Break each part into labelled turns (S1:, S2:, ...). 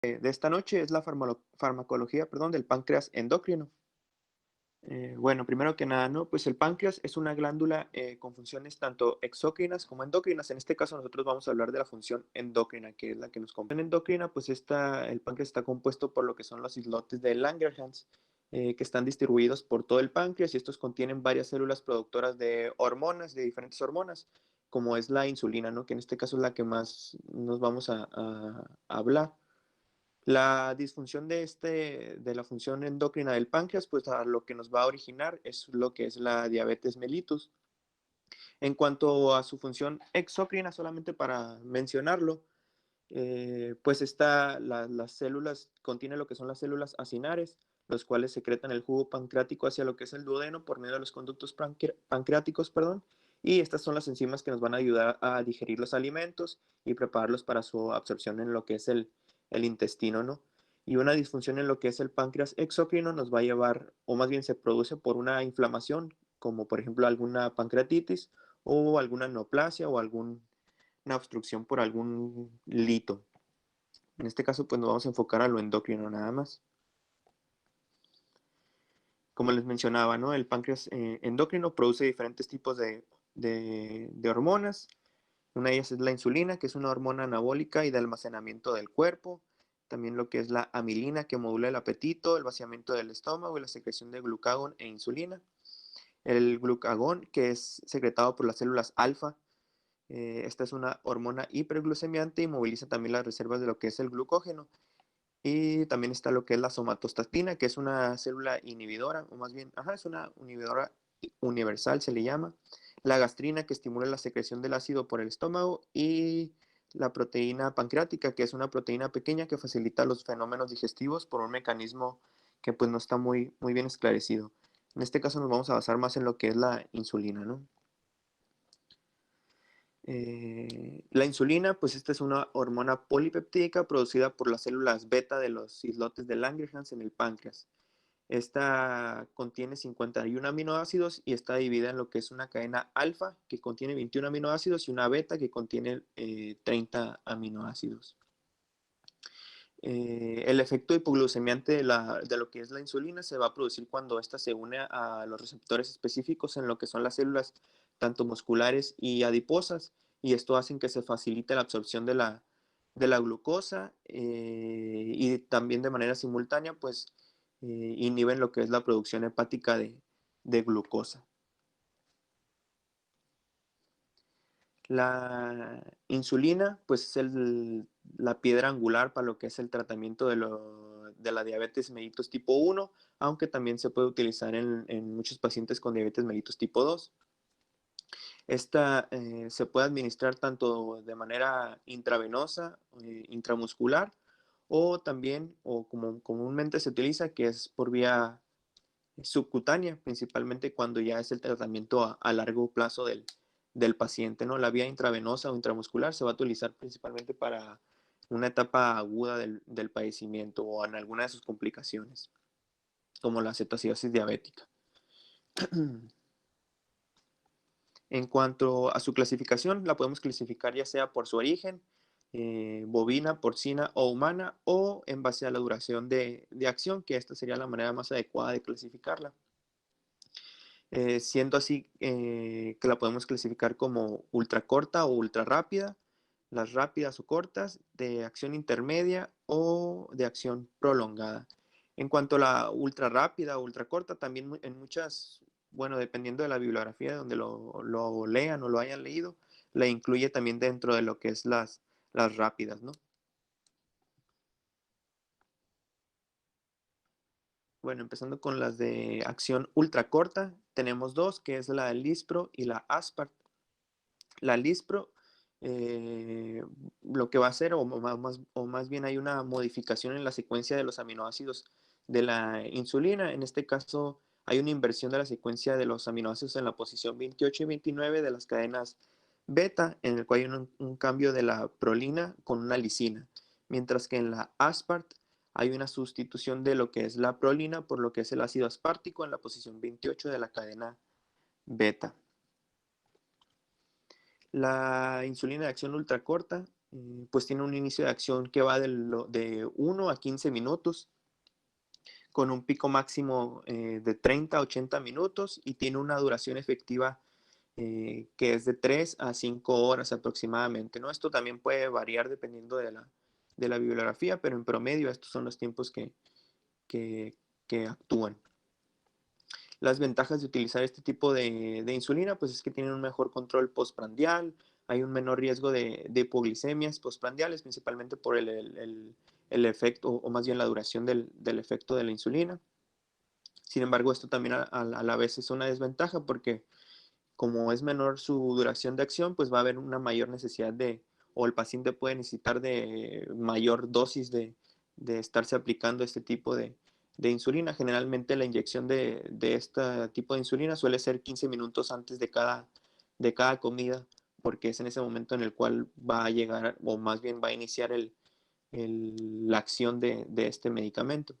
S1: De esta noche es la farmacología, perdón, del páncreas endocrino. Bueno, primero que nada, ¿no? Pues el páncreas es una glándula con funciones tanto exócrinas como endocrinas. En este caso nosotros vamos a hablar de la función endocrina, que es la que nos compete. En endocrina, pues el páncreas está compuesto por lo que son los islotes de Langerhans, que están distribuidos por todo el páncreas y estos contienen varias células productoras de hormonas, de diferentes hormonas, como es la insulina, ¿no? Que en este caso es la que más nos vamos a hablar. La disfunción de la función endocrina del páncreas, pues a lo que nos va a originar es lo que es la diabetes mellitus. En cuanto a su función exócrina, solamente para mencionarlo, pues las células, contiene lo que son las células acinares, los cuales secretan el jugo pancreático hacia lo que es el duodeno por medio de los conductos pancreáticos, perdón, y estas son las enzimas que nos van a ayudar a digerir los alimentos y prepararlos para su absorción en lo que es el intestino, ¿no? Y una disfunción en lo que es el páncreas exócrino nos va a llevar, o más bien se produce por una inflamación, como por ejemplo alguna pancreatitis o alguna neoplasia o alguna obstrucción por algún lito. En este caso, pues nos vamos a enfocar a lo endocrino nada más. Como les mencionaba, ¿no? El páncreas endocrino produce diferentes tipos de hormonas. Una de ellas es la insulina, que es una hormona anabólica y de almacenamiento del cuerpo. También lo que es la amilina, que modula el apetito, el vaciamiento del estómago y la secreción de glucagón e insulina. El glucagón, que es secretado por las células alfa. Esta es una hormona hiperglucemiante y moviliza también las reservas de lo que es el glucógeno. Y también está lo que es la somatostatina, que es una célula inhibidora, o más bien, es una inhibidora universal, se le llama. La gastrina, que estimula la secreción del ácido por el estómago. Y la proteína pancreática, que es una proteína pequeña que facilita los fenómenos digestivos por un mecanismo que pues no está muy bien esclarecido. En este caso nos vamos a basar más en lo que es la insulina, ¿no? La insulina, pues esta es una hormona polipeptídica producida por las células beta de los islotes de Langerhans en el páncreas. Esta contiene 51 aminoácidos y está dividida en lo que es una cadena alfa, que contiene 21 aminoácidos, y una beta, que contiene 30 aminoácidos. El efecto hipoglucemiante de lo que es la insulina se va a producir cuando ésta se une a los receptores específicos en lo que son las células tanto musculares y adiposas, y esto hace que se facilite la absorción de la glucosa, y también de manera simultánea pues inhiben lo que es la producción hepática de glucosa. La insulina, pues es la piedra angular para lo que es el tratamiento de la diabetes mellitus tipo 1, aunque también se puede utilizar en muchos pacientes con diabetes mellitus tipo 2. Esta se puede administrar tanto de manera intravenosa, intramuscular, o también, o como comúnmente se utiliza, que es por vía subcutánea, principalmente cuando ya es el tratamiento a largo plazo del paciente, ¿no? La vía intravenosa o intramuscular se va a utilizar principalmente para una etapa aguda del padecimiento o en alguna de sus complicaciones, como la cetoacidosis diabética. En cuanto a su clasificación, la podemos clasificar ya sea por su origen, bovina, porcina o humana, o en base a la duración de acción, que esta sería la manera más adecuada de clasificarla. Siendo así que la podemos clasificar como ultra corta o ultra rápida, las rápidas o cortas, de acción intermedia o de acción prolongada. En cuanto a la ultra rápida o ultra corta, también en muchas, bueno, dependiendo de la bibliografía donde lo lean o lo hayan leído, la incluye también dentro de lo que es las rápidas, ¿no? Bueno, empezando con las de acción ultra corta, tenemos dos, que es la Lispro y la Aspart. La Lispro, lo que va a hacer, o más bien hay una modificación en la secuencia de los aminoácidos de la insulina. En este caso, hay una inversión de la secuencia de los aminoácidos en la posición 28 y 29 de las cadenas beta, en el cual hay un cambio de la prolina con una lisina. Mientras que en la Aspart hay una sustitución de lo que es la prolina por lo que es el ácido aspartico en la posición 28 de la cadena beta. La insulina de acción ultracorta pues tiene un inicio de acción que va de 1 a 15 minutos, con un pico máximo de 30 a 80 minutos y tiene una duración efectiva que es de 3 a 5 horas aproximadamente, ¿no? Esto también puede variar dependiendo de la bibliografía, pero en promedio estos son los tiempos que, que actúan. Las ventajas de utilizar este tipo de insulina, pues es que tienen un mejor control postprandial, hay un menor riesgo de hipoglicemias postprandiales, principalmente por el efecto, o más bien la duración del efecto de la insulina. Sin embargo, esto también a la vez es una desventaja porque como es menor su duración de acción, pues va a haber una mayor necesidad o el paciente puede necesitar de mayor dosis de estarse aplicando este tipo de insulina. Generalmente la inyección de este tipo de insulina suele ser 15 minutos antes de cada comida, porque es en ese momento en el cual va a llegar, o más bien va a iniciar la acción de este medicamento.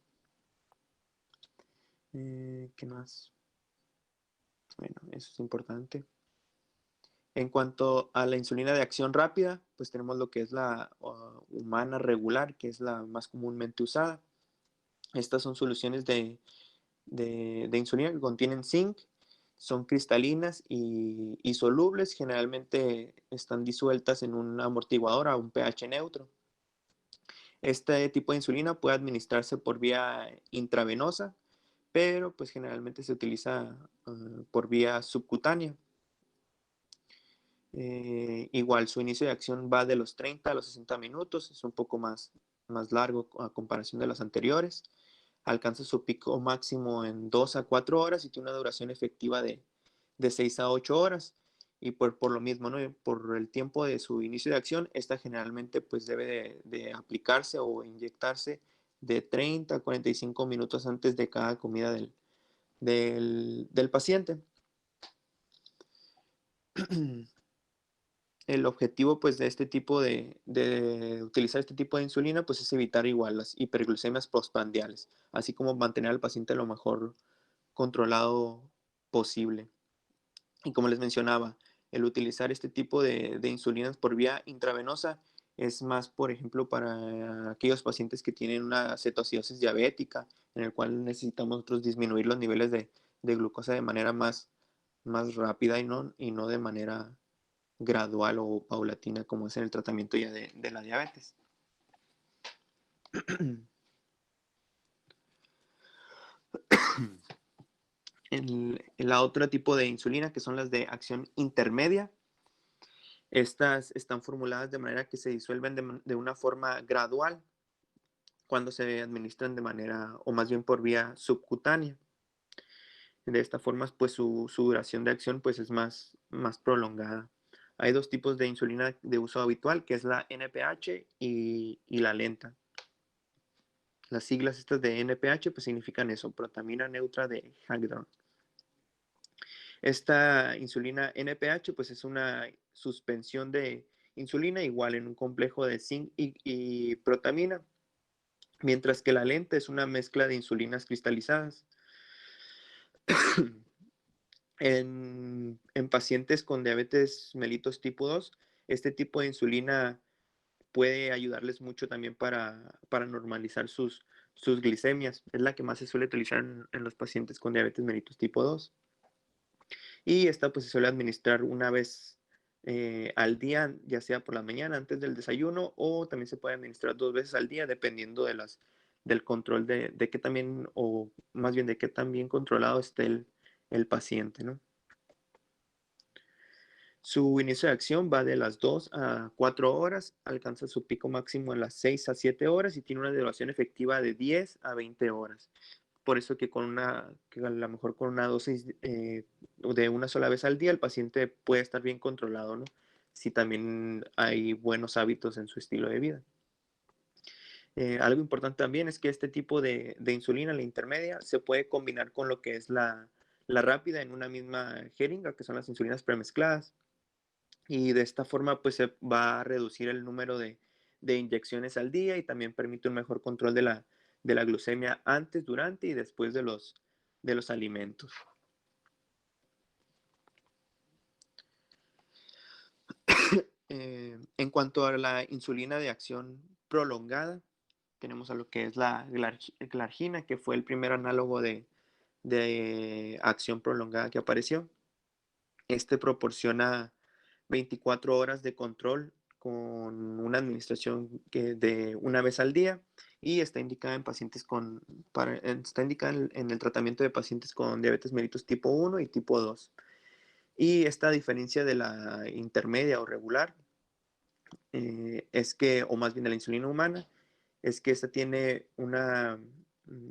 S1: ¿Qué más? Bueno, eso es importante. En cuanto a la insulina de acción rápida, pues tenemos lo que es la humana regular, que es la más comúnmente usada. Estas son soluciones de insulina que contienen zinc, son cristalinas y solubles, generalmente están disueltas en un amortiguador a un pH neutro. Este tipo de insulina puede administrarse por vía intravenosa, pero pues generalmente se utiliza por vía subcutánea. Igual su inicio de acción va de los 30 a los 60 minutos, es un poco más largo a comparación de los anteriores. Alcanza su pico máximo en 2 a 4 horas y tiene una duración efectiva de 6 a 8 horas. Y por lo mismo, ¿no? Por el tiempo de su inicio de acción, esta generalmente pues debe de aplicarse o inyectarse de 30 a 45 minutos antes de cada comida del paciente. El objetivo pues de este tipo de utilizar este tipo de insulina pues es evitar igual las hiperglucemias postprandiales, así como mantener al paciente lo mejor controlado posible. Y como les mencionaba, el utilizar este tipo de insulinas por vía intravenosa es más, por ejemplo, para aquellos pacientes que tienen una cetoacidosis diabética, en el cual necesitamos nosotros disminuir los niveles de glucosa de manera más rápida y no de manera gradual o paulatina como es en el tratamiento ya de la diabetes. La otra tipo de insulina, que son las de acción intermedia, estas están formuladas de manera que se disuelven de una forma gradual cuando se administran de manera, o más bien por vía subcutánea. De esta forma, pues su duración de acción pues, es más prolongada. Hay dos tipos de insulina de uso habitual, que es la NPH y la lenta. Las siglas estas de NPH pues significan eso, protamina neutra de Hagedorn. Esta insulina NPH pues es una suspensión de insulina igual en un complejo de zinc y protamina, mientras que la lenta es una mezcla de insulinas cristalizadas. En pacientes con diabetes mellitus tipo 2, este tipo de insulina puede ayudarles mucho también para normalizar sus glicemias. Es la que más se suele utilizar en los pacientes con diabetes mellitus tipo 2. Y esta pues se suele administrar una vez al día, ya sea por la mañana antes del desayuno o también se puede administrar 2 veces al día dependiendo del control de qué también, o más bien de qué tan bien controlado esté el paciente, ¿no? Su inicio de acción va de las 2 a 4 horas, alcanza su pico máximo en las 6 a 7 horas y tiene una duración efectiva de 10 a 20 horas. Por eso que que a lo mejor con una dosis de una sola vez al día, el paciente puede estar bien controlado, ¿no? Si también hay buenos hábitos en su estilo de vida. Algo importante también es que este tipo de insulina, la intermedia, se puede combinar con lo que es la rápida en una misma jeringa, que son las insulinas premezcladas. Y de esta forma, pues se va a reducir el número de inyecciones al día y también permite un mejor control de la glucemia antes, durante y después de los alimentos. En cuanto a la insulina de acción prolongada, tenemos a lo que es la glargina, que fue el primer análogo de acción prolongada que apareció. Este proporciona 24 horas de control con una administración de una vez al día y está indicada en pacientes está indicada en el tratamiento de pacientes con diabetes mellitus tipo 1 y tipo 2. Y esta diferencia de la intermedia o regular es que, o más bien de la insulina humana, es que esta tiene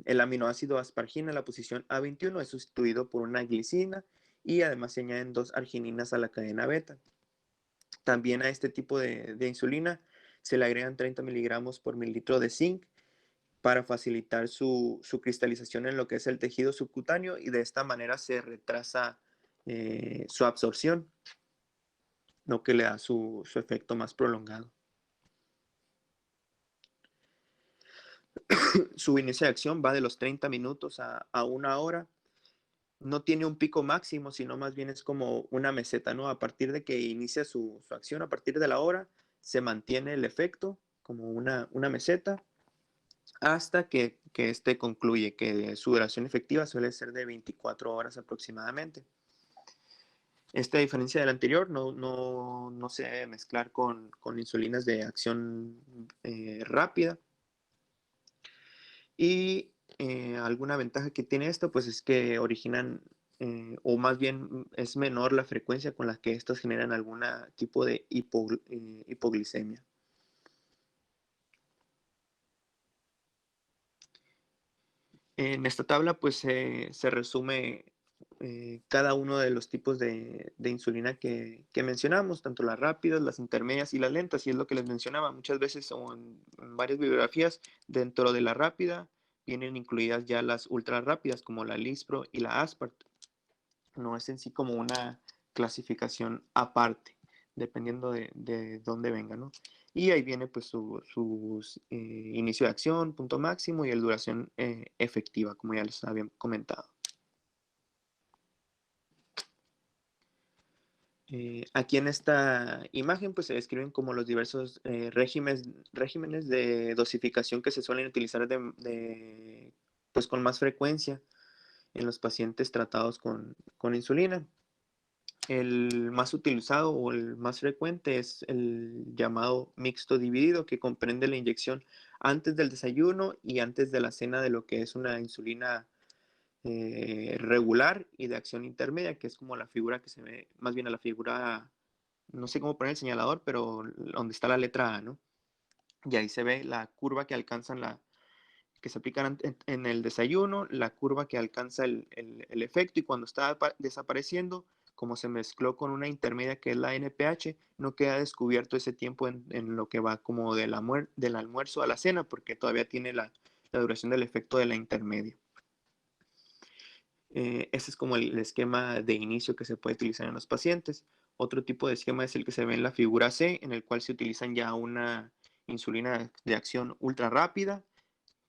S1: el aminoácido aspargina, la posición A21, es sustituido por una glicina y además se añaden dos argininas a la cadena beta. También a este tipo de insulina se le agregan 30 miligramos por mililitro de zinc para facilitar su cristalización en lo que es el tejido subcutáneo y de esta manera se retrasa su absorción, lo que le da su efecto más prolongado. Su inicio de acción va de los 30 minutos a una hora. No tiene un pico máximo, sino más bien es como una meseta, ¿no? A partir de que inicia su acción, a partir de la hora, se mantiene el efecto como una meseta hasta que este concluye, que su duración efectiva suele ser de 24 horas aproximadamente. Esta diferencia del anterior no se debe mezclar con insulinas de acción rápida. Y alguna ventaja que tiene esto, pues es que originan, o más bien es menor la frecuencia con la que estos generan algún tipo de hipoglicemia. En esta tabla pues se resume cada uno de los tipos de insulina que mencionamos, tanto las rápidas, las intermedias y las lentas, y es lo que les mencionaba, muchas veces o en varias bibliografías, dentro de la rápida vienen incluidas ya las ultra rápidas como la Lispro y la Aspart. No es en sí como una clasificación aparte, dependiendo de dónde venga, ¿no? Y ahí viene pues su inicio de acción, punto máximo y el duración efectiva, como ya les había comentado. Aquí en esta imagen pues se describen como los diversos regímenes de dosificación que se suelen utilizar pues con más frecuencia en los pacientes tratados con insulina. El más utilizado o el más frecuente es el llamado mixto dividido, que comprende la inyección antes del desayuno y antes de la cena de lo que es una insulina regular y de acción intermedia, que es como la figura que se ve, más bien a la figura, no sé cómo poner el señalador, pero donde está la letra A, ¿no? Y ahí se ve la curva que alcanzan que se aplican en el desayuno, la curva que alcanza el efecto y cuando está desapareciendo, como se mezcló con una intermedia que es la NPH, no queda descubierto ese tiempo en lo que va como del almuerzo a la cena, porque todavía tiene la duración del efecto de la intermedia. Ese es como el esquema de inicio que se puede utilizar en los pacientes. Otro tipo de esquema es el que se ve en la figura C, en el cual se utilizan ya una insulina de acción ultra rápida,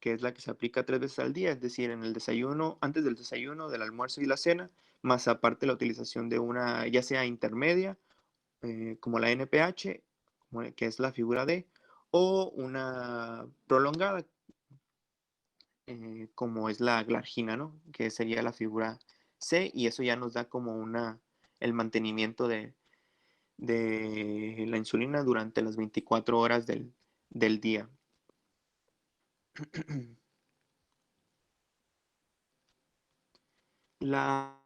S1: que es la que se aplica 3 veces al día, es decir, en el desayuno, antes del desayuno, del almuerzo y la cena, más aparte la utilización de una, ya sea intermedia, como la NPH, que es la figura D, o una prolongada, como es la glargina, ¿no? Que sería la figura C, y eso ya nos da como el mantenimiento de la insulina durante las 24 horas del día. La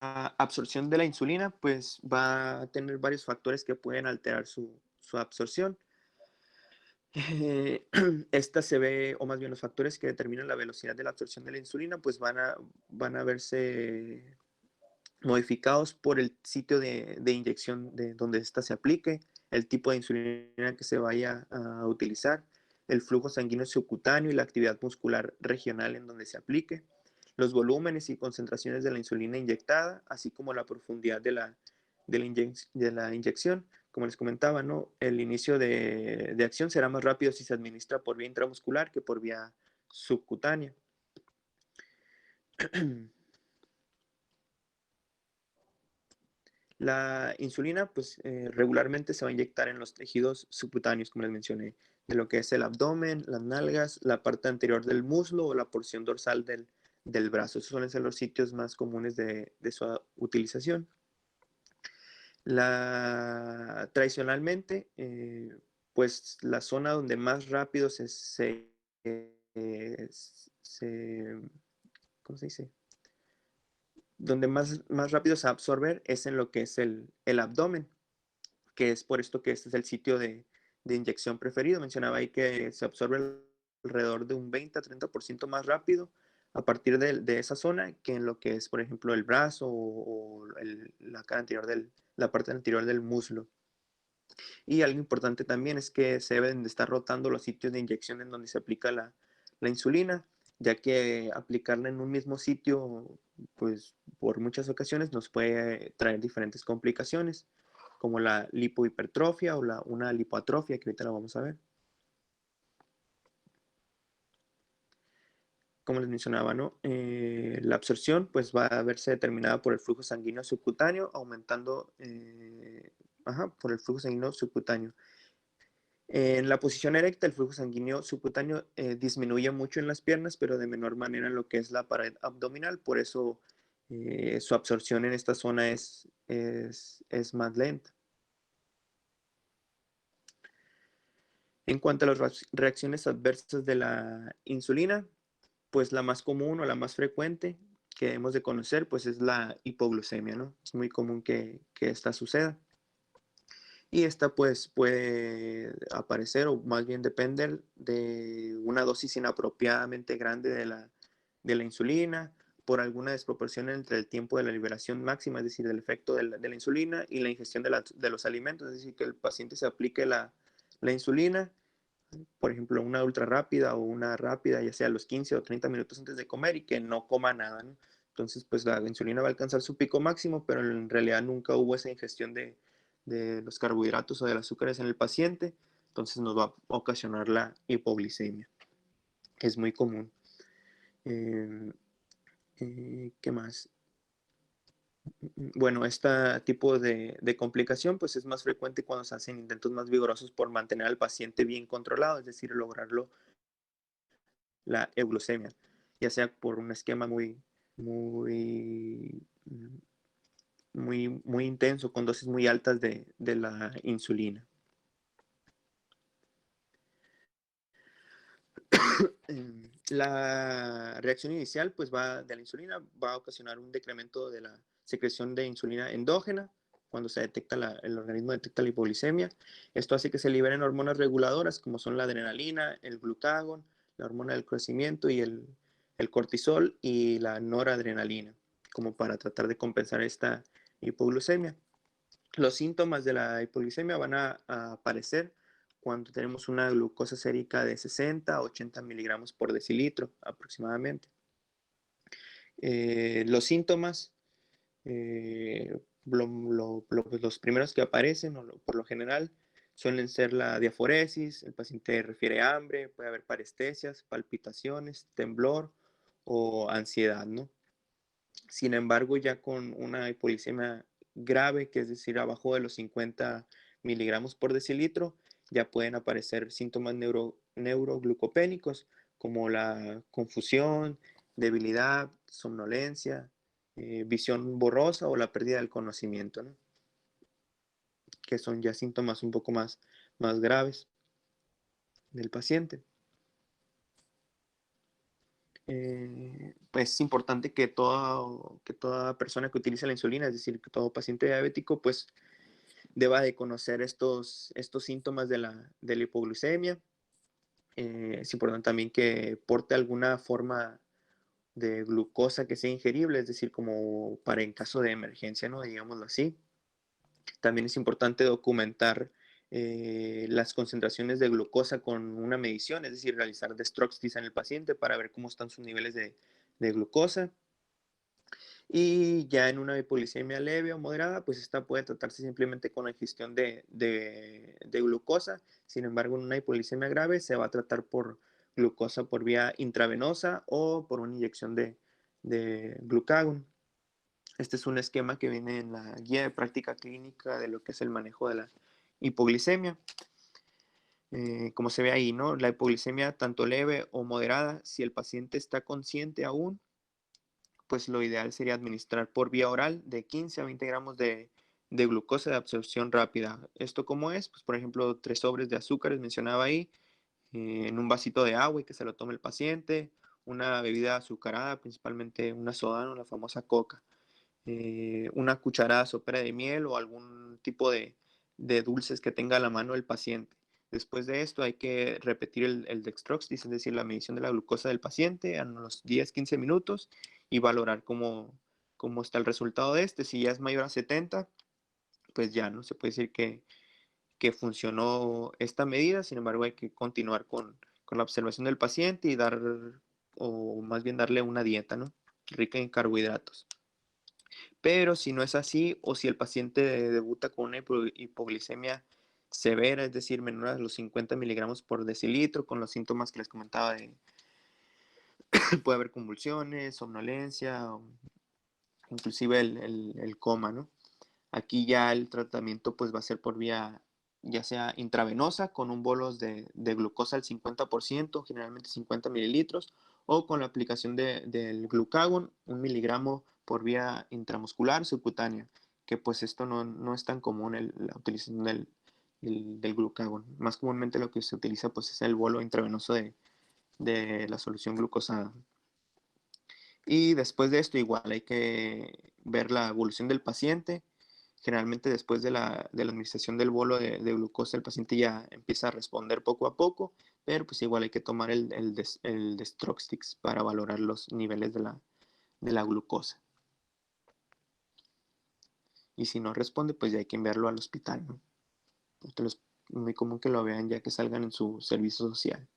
S1: absorción de la insulina pues va a tener varios factores que pueden alterar su absorción. Esta se ve, o más bien los factores que determinan la velocidad de la absorción de la insulina, pues van a verse modificados por el sitio de inyección de donde ésta se aplique, el tipo de insulina que se vaya a utilizar, el flujo sanguíneo subcutáneo y la actividad muscular regional en donde se aplique, los volúmenes y concentraciones de la insulina inyectada, así como la profundidad de la inyección. Como les comentaba, ¿no? El inicio de acción será más rápido si se administra por vía intramuscular que por vía subcutánea. La insulina, pues regularmente se va a inyectar en los tejidos subcutáneos, como les mencioné, de lo que es el abdomen, las nalgas, la parte anterior del muslo o la porción dorsal del brazo. Esos suelen ser los sitios más comunes de su utilización. Tradicionalmente, pues la zona donde más rápido ¿cómo se dice? Donde más rápido se va a absorber es en lo que es el abdomen, que es por esto que este es el sitio de inyección preferido. Mencionaba ahí que se absorbe alrededor de un 20 a 30% más rápido a partir de esa zona que en lo que es, por ejemplo, el brazo o la cara anterior la parte anterior del muslo. Y algo importante también es que se deben de estar rotando los sitios de inyección en donde se aplica la insulina, ya que aplicarla en un mismo sitio, pues por muchas ocasiones nos puede traer diferentes complicaciones, como la lipohipertrofia o una lipoatrofia, que ahorita la vamos a ver. Como les mencionaba, ¿no? La absorción pues va a verse determinada por el flujo sanguíneo subcutáneo, aumentando por el flujo sanguíneo subcutáneo. En la posición erecta, el flujo sanguíneo subcutáneo disminuye mucho en las piernas, pero de menor manera en lo que es la pared abdominal. Por eso su absorción en esta zona es más lenta. En cuanto a las reacciones adversas de la insulina, pues la más común o la más frecuente que debemos de conocer, pues es la hipoglucemia, ¿no? Es muy común que esta suceda. Y esta pues puede aparecer o más bien depender de una dosis inapropiadamente grande de la insulina, por alguna desproporción entre el tiempo de la liberación máxima, es decir, del efecto de la insulina y la ingestión de los alimentos, es decir, que el paciente se aplique la insulina, por ejemplo, una ultra rápida o una rápida, ya sea a los 15 o 30 minutos antes de comer y que no coma nada, ¿no? Entonces, pues la insulina va a alcanzar su pico máximo, pero en realidad nunca hubo esa ingestión de los carbohidratos o de los azúcares en el paciente, entonces nos va a ocasionar la hipoglicemia. Es muy común. ¿Qué más? Bueno, este tipo de complicación pues es más frecuente cuando se hacen intentos más vigorosos por mantener al paciente bien controlado, es decir, lograrlo la euglucemia, ya sea por un esquema muy, muy intenso, con dosis muy altas de la insulina. La reacción inicial pues de la insulina va a ocasionar un decremento de la secreción de insulina endógena cuando se detecta el organismo detecta la hipoglicemia. Esto hace que se liberen hormonas reguladoras como son la adrenalina, el glucagón, la hormona del crecimiento y el cortisol y la noradrenalina, como para tratar de compensar esta hipoglucemia. Los síntomas de la hipoglicemia van a aparecer cuando tenemos una glucosa sérica de 60 a 80 miligramos por decilitro aproximadamente. Los síntomas, pues los primeros que aparecen, por lo general, suelen ser la diaforesis, el paciente refiere hambre, puede haber parestesias, palpitaciones, temblor o ansiedad, ¿no? Sin embargo, ya con una hipoglicemia grave, que es decir, abajo de los 50 miligramos por decilitro, ya pueden aparecer síntomas neuroglucopénicos como la confusión, debilidad, somnolencia, visión borrosa o la pérdida del conocimiento, ¿no? Que son ya síntomas un poco más graves del paciente. Pues es importante que toda persona que utilice la insulina, es decir, que todo paciente diabético, pues deba de conocer estos síntomas de la hipoglucemia. Es importante también que porte alguna forma de glucosa que sea ingerible, es decir, como para en caso de emergencia, ¿no? Digámoslo así. También es importante documentar las concentraciones de glucosa con una medición, es decir, realizar dextroxis en el paciente para ver cómo están sus niveles de glucosa. Y ya en una hipoglicemia leve o moderada, pues esta puede tratarse simplemente con la ingestión de glucosa. Sin embargo, en una hipoglicemia grave se va a tratar por glucosa por vía intravenosa o por una inyección de glucagón. Este es un esquema que viene en la guía de práctica clínica de lo que es el manejo de la hipoglicemia. Como se ve ahí, ¿no? La hipoglicemia tanto leve o moderada, si el paciente está consciente aún, pues lo ideal sería administrar por vía oral de 15 a 20 gramos de glucosa de absorción rápida. ¿Esto cómo es? Pues por ejemplo, 3 sobres de azúcares, mencionaba ahí, en un vasito de agua y que se lo tome el paciente, una bebida azucarada, principalmente una soda, ¿no? La famosa coca, una cucharada sopera de miel o algún tipo de dulces que tenga a la mano el paciente. Después de esto hay que repetir el dextroxis, es decir, la medición de la glucosa del paciente a los 10-15 minutos y valorar cómo está el resultado de este. Si ya es mayor a 70, pues ya no se puede decir que funcionó esta medida, sin embargo hay que continuar con la observación del paciente y dar, o más bien darle una dieta, ¿no? Rica en carbohidratos. Pero si no es así, o si el paciente debuta con una hipoglicemia severa, es decir, menor a los 50 miligramos por decilitro, con los síntomas que les comentaba de puede haber convulsiones, somnolencia, o inclusive el coma, ¿no? Aquí ya el tratamiento pues va a ser por vía ya sea intravenosa con un bolos de glucosa al 50%, generalmente 50 mililitros, o con la aplicación del glucagon, 1 miligramo por vía intramuscular subcutánea, que pues esto no es tan común la utilización del glucagon. Más comúnmente lo que se utiliza pues es el bolo intravenoso de la solución glucosada. Y después de esto igual hay que ver la evolución del paciente. Generalmente después de la administración del bolo de glucosa el paciente ya empieza a responder poco a poco, pero pues igual hay que tomar el Dextroxis para valorar los niveles de la glucosa. Y si no responde, pues ya hay que enviarlo al hospital, ¿no? Porque es muy común que lo vean ya que salgan en su servicio social.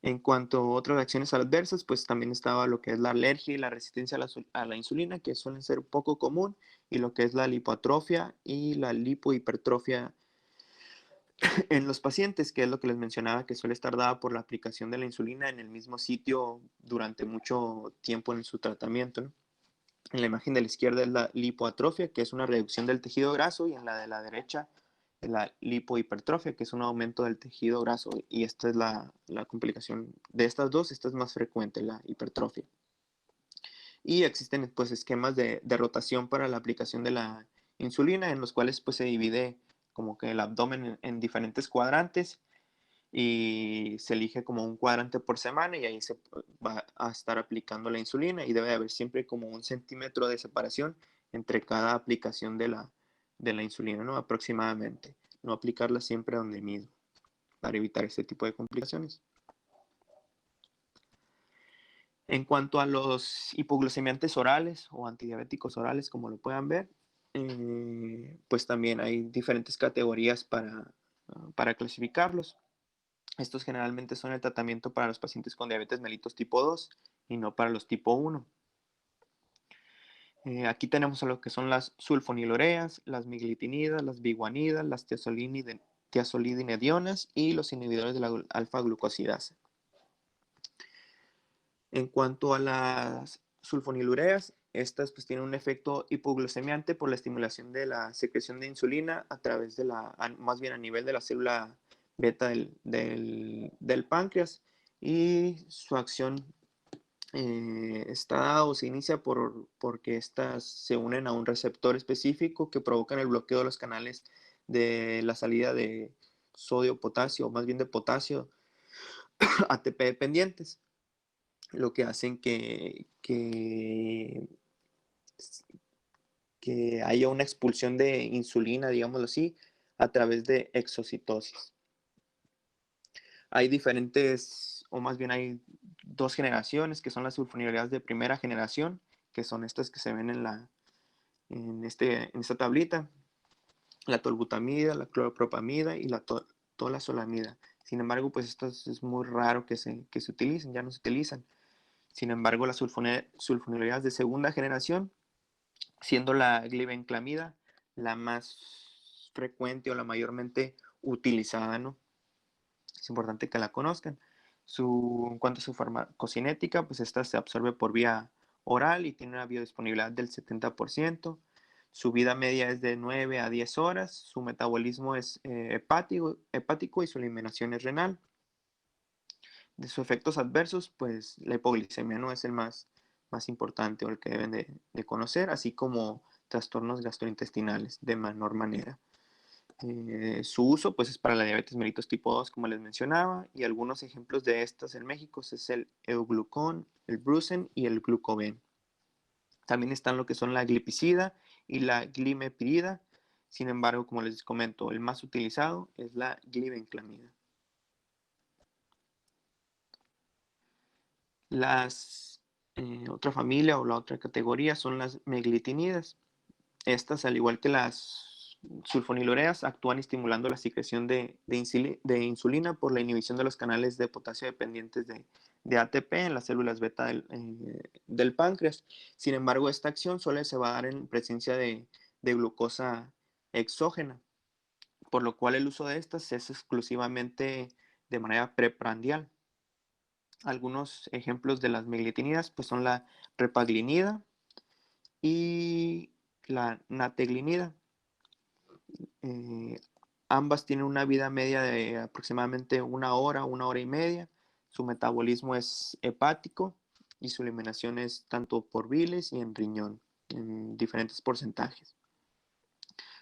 S1: En cuanto a otras reacciones adversas, pues también estaba lo que es la alergia y la resistencia a la insulina, que suelen ser poco común, y lo que es la lipoatrofia y la lipohipertrofia en los pacientes, que es lo que les mencionaba, que suele estar dada por la aplicación de la insulina en el mismo sitio durante mucho tiempo en su tratamiento, ¿no? En la imagen de la izquierda es la lipoatrofia, que es una reducción del tejido graso, y en la de la derecha es la lipohipertrofia, que es un aumento del tejido graso. Y esta es la complicación de estas dos, esta es más frecuente, la hipertrofia. Y existen pues esquemas de rotación para la aplicación de la insulina, en los cuales pues se divide como que el abdomen en diferentes cuadrantes y se elige como un cuadrante por semana y ahí se va a estar aplicando la insulina y debe de haber siempre como 1 centímetro de separación entre cada aplicación de la insulina, ¿no? Aproximadamente. No aplicarla siempre donde mismo para evitar este tipo de complicaciones. En cuanto a los hipoglucemiantes orales o antidiabéticos orales, como lo puedan ver, pues también hay diferentes categorías para clasificarlos. Estos generalmente son el tratamiento para los pacientes con diabetes mellitus tipo 2 y no para los tipo 1. Aquí tenemos a lo que son las sulfonilureas, las miglitinidas, las biguanidas, las tiazolidinedionas y los inhibidores de la alfa-glucosidasa. En cuanto a las sulfonilureas, estas pues tienen un efecto hipoglucemiante por la estimulación de la secreción de insulina a través más bien a nivel de la célula beta del páncreas, y su acción está dada o se inicia porque estas se unen a un receptor específico que provocan el bloqueo de los canales de la salida de sodio, potasio, o más bien de potasio, ATP dependientes, lo que hacen que haya una expulsión de insulina, digámoslo así, a través de exocitosis. Hay diferentes, o más bien hay dos generaciones, que son las sulfonilureas de primera generación, que son estas que se ven en esta tablita, la tolbutamida, la cloropropamida y la tolazolamida. Sin embargo, pues esto es muy raro que se utilicen, ya no se utilizan. Sin embargo, las sulfonilureas de segunda generación, siendo la glibenclamida la más frecuente o la mayormente utilizada, ¿no? Es importante que la conozcan. En cuanto a su farmacocinética, pues esta se absorbe por vía oral y tiene una biodisponibilidad del 70%. Su vida media es de 9 a 10 horas. Su metabolismo es hepático y su eliminación es renal. De sus efectos adversos, pues la hipoglicemia no es el más importante o el que deben de conocer, así como trastornos gastrointestinales de menor manera. Su uso pues es para la diabetes mellitus tipo 2, como les mencionaba, y algunos ejemplos de estas en México es el Euglucon, el Brucen y el Glucoven. También están lo que son la glipizida y la glimepirida. Sin embargo, como les comento, el más utilizado es la glibenclamida. Otra familia o la otra categoría son las meglitinidas. Estas, al igual que las sulfonilureas, actúan estimulando la secreción de insulina por la inhibición de los canales de potasio dependientes de ATP en las células beta del páncreas. Sin embargo, esta acción solo se va a dar en presencia de glucosa exógena, por lo cual el uso de estas es exclusivamente de manera preprandial. Algunos ejemplos de las meglitinidas pues son la repaglinida y la nateglinida. Eh, Ambas tienen una vida media de aproximadamente una hora y media. Su metabolismo es hepático y su eliminación es tanto por bilis y en riñón, en diferentes porcentajes.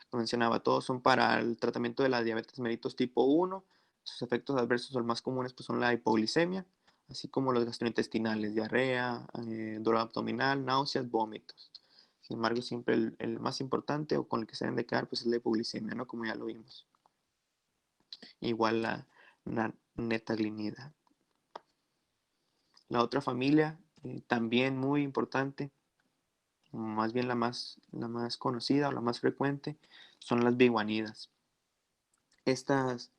S1: Como mencionaba, todos son para el tratamiento de la diabetes mellitus tipo 1. Sus efectos adversos o más comunes pues, son la hipoglicemia, así como los gastrointestinales, diarrea, dolor abdominal, náuseas, vómitos. Sin embargo, siempre el más importante o con el que se deben de quedar pues, es la hipoglicemia, ¿no? Como ya lo vimos. Igual la netaglinida. La otra familia, también muy importante, más bien la más conocida o la más frecuente, son las biguanidas. Estas,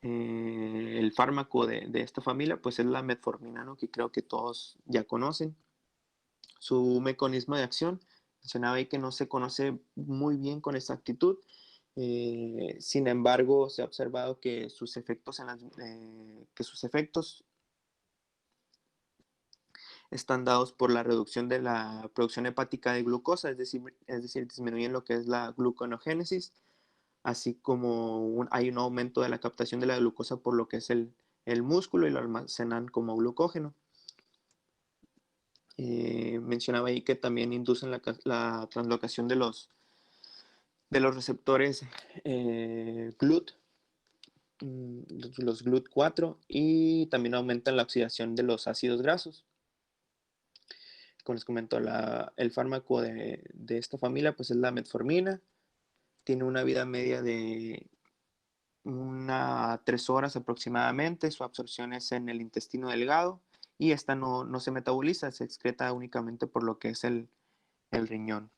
S1: el fármaco de esta familia pues es la metformina, ¿no? Que creo que todos ya conocen. Su mecanismo de acción, mencionaba ahí que no se conoce muy bien con exactitud. Sin embargo, se ha observado que sus efectos, están dados por la reducción de la producción hepática de glucosa, es decir, disminuyen lo que es la gluconogénesis, así como hay un aumento de la captación de la glucosa por lo que es el músculo y lo almacenan como glucógeno. Mencionaba ahí que también inducen la translocación de los receptores GLUT, los GLUT4, y también aumentan la oxidación de los ácidos grasos. Como les comento, el fármaco de esta familia pues es la metformina. Tiene una vida media de 3 horas aproximadamente. Su absorción es en el intestino delgado y esta no se metaboliza, se excreta únicamente por lo que es el riñón.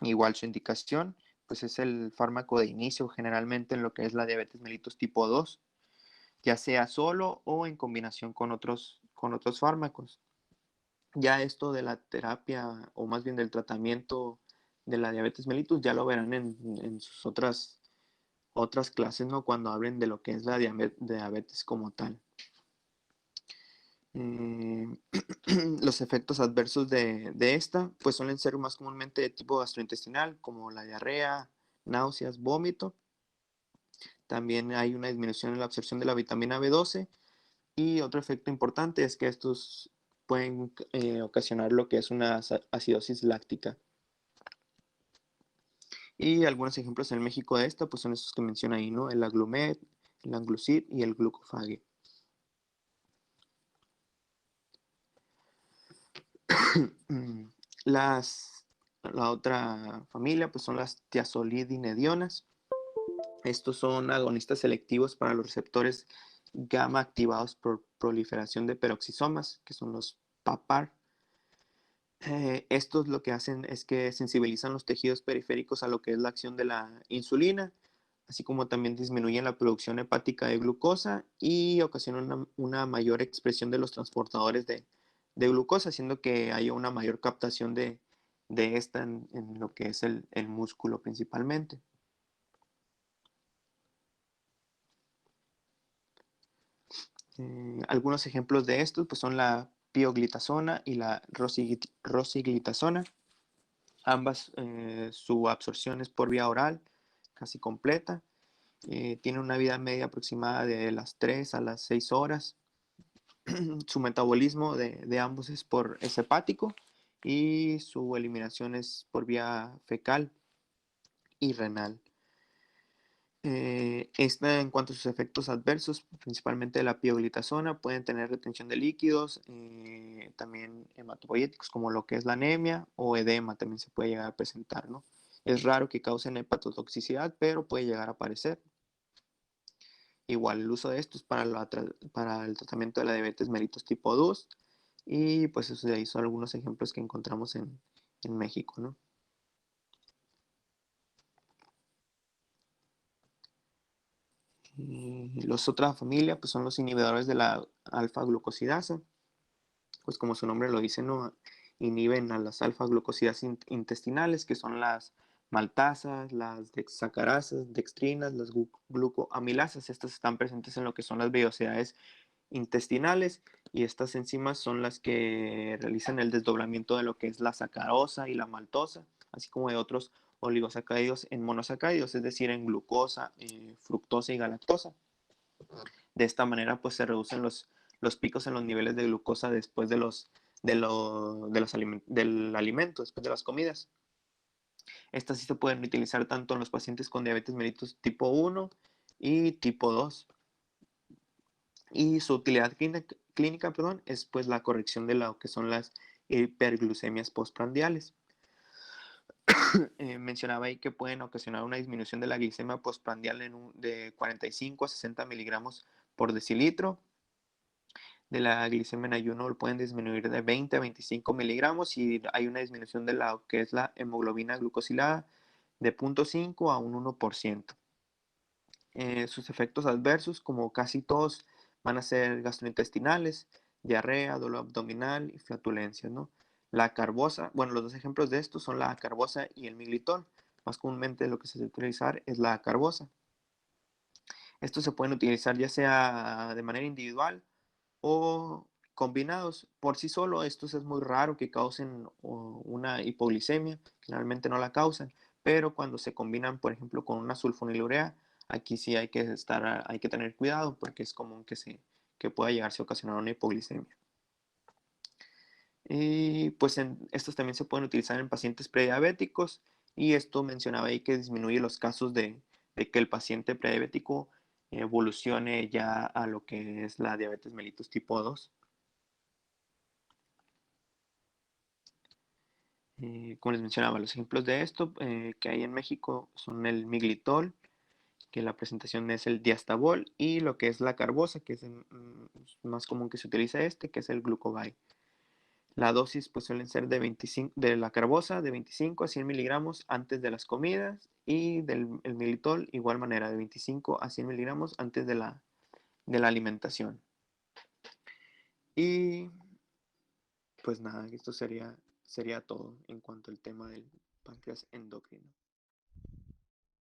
S1: Igual su indicación pues es el fármaco de inicio generalmente en lo que es la diabetes mellitus tipo 2, ya sea solo o en combinación con otros fármacos. Ya esto de la terapia, o más bien del tratamiento de la diabetes mellitus, ya lo verán en sus otras clases, ¿no? Cuando hablen de lo que es la diabetes como tal. Los efectos adversos de esta, pues suelen ser más comúnmente de tipo gastrointestinal, como la diarrea, náuseas, vómito. También hay una disminución en la absorción de la vitamina B12. Y otro efecto importante es que estos pueden ocasionar lo que es una acidosis láctica. Y algunos ejemplos en México de esta, pues son esos que menciona ahí, ¿no? El Aglumet, el Anglucid y el Glucophage. La otra familia, pues son las tiazolidinedionas. Estos son agonistas selectivos para los receptores gamma activados por proliferación de peroxisomas, que son los PAPAR. Estos lo que hacen es que sensibilizan los tejidos periféricos a lo que es la acción de la insulina, así como también disminuyen la producción hepática de glucosa y ocasionan una mayor expresión de los transportadores de glucosa, haciendo que haya una mayor captación de esta en lo que es el músculo principalmente. Algunos ejemplos de estos pues son la pioglitazona y la rosiglitazona. Ambas su absorción es por vía oral, casi completa. Tiene una vida media aproximada de las 3 a las 6 horas. Su metabolismo de ambos es hepático y su eliminación es por vía fecal y renal. Esta, en cuanto a sus efectos adversos, principalmente de la pioglitazona, pueden tener retención de líquidos, también hematopoyéticos como lo que es la anemia o edema también se puede llegar a presentar, ¿no? Es raro que causen hepatotoxicidad, pero puede llegar a aparecer. Igual el uso de estos para el tratamiento de la diabetes mellitus tipo 2 y pues esos de ahí son algunos ejemplos que encontramos en México, ¿no? Los otra familia pues son los inhibidores de la alfa-glucosidasa, pues como su nombre lo dice, ¿no? Inhiben a las alfa-glucosidas intestinales, que son las maltasas, las dexacarasas, dextrinas, las glucoamilasas. Estas están presentes en lo que son las vellosidades intestinales y estas enzimas son las que realizan el desdoblamiento de lo que es la sacarosa y la maltosa, así como de otros oligosacáridos en monosacáridos, es decir, en glucosa, fructosa y galactosa. De esta manera, pues se reducen los picos en los niveles de glucosa después del alimento, después de las comidas. Estas sí se pueden utilizar tanto en los pacientes con diabetes mellitus tipo 1 y tipo 2. Y su utilidad clínica, es pues la corrección de lo que son las hiperglucemias postprandiales. Mencionaba ahí que pueden ocasionar una disminución de la glicemia postprandial de 45 a 60 miligramos por decilitro. De la glicemia en ayuno lo pueden disminuir de 20 a 25 miligramos y hay una disminución de lo que es la hemoglobina glucosilada de 0.5 a un 1%. Sus efectos adversos, como casi todos, van a ser gastrointestinales, diarrea, dolor abdominal y flatulencia, ¿no? La carbosa, bueno, los dos ejemplos de estos son la carbosa y el miglitol. Más comúnmente lo que se suele utilizar es la carbosa. Estos se pueden utilizar ya sea de manera individual o combinados. Por sí solo, estos es muy raro que causen una hipoglicemia, generalmente no la causan, pero cuando se combinan, por ejemplo, con una sulfonilurea, aquí sí hay que tener cuidado porque es común que pueda llegarse a ocasionar una hipoglicemia. Y pues estos también se pueden utilizar en pacientes prediabéticos y esto mencionaba ahí que disminuye los casos de que el paciente prediabético evolucione ya a lo que es la diabetes mellitus tipo 2. Como les mencionaba, los ejemplos de esto que hay en México son el miglitol, que la presentación es el diastabol, y lo que es la carbosa, que es más común que se utiliza que es el glucovay. La dosis pues suelen ser de la carbosa de 25 a 100 miligramos antes de las comidas y el miglitol igual manera de 25 a 100 miligramos antes de la alimentación. Y pues nada, esto sería todo en cuanto al tema del páncreas endocrino.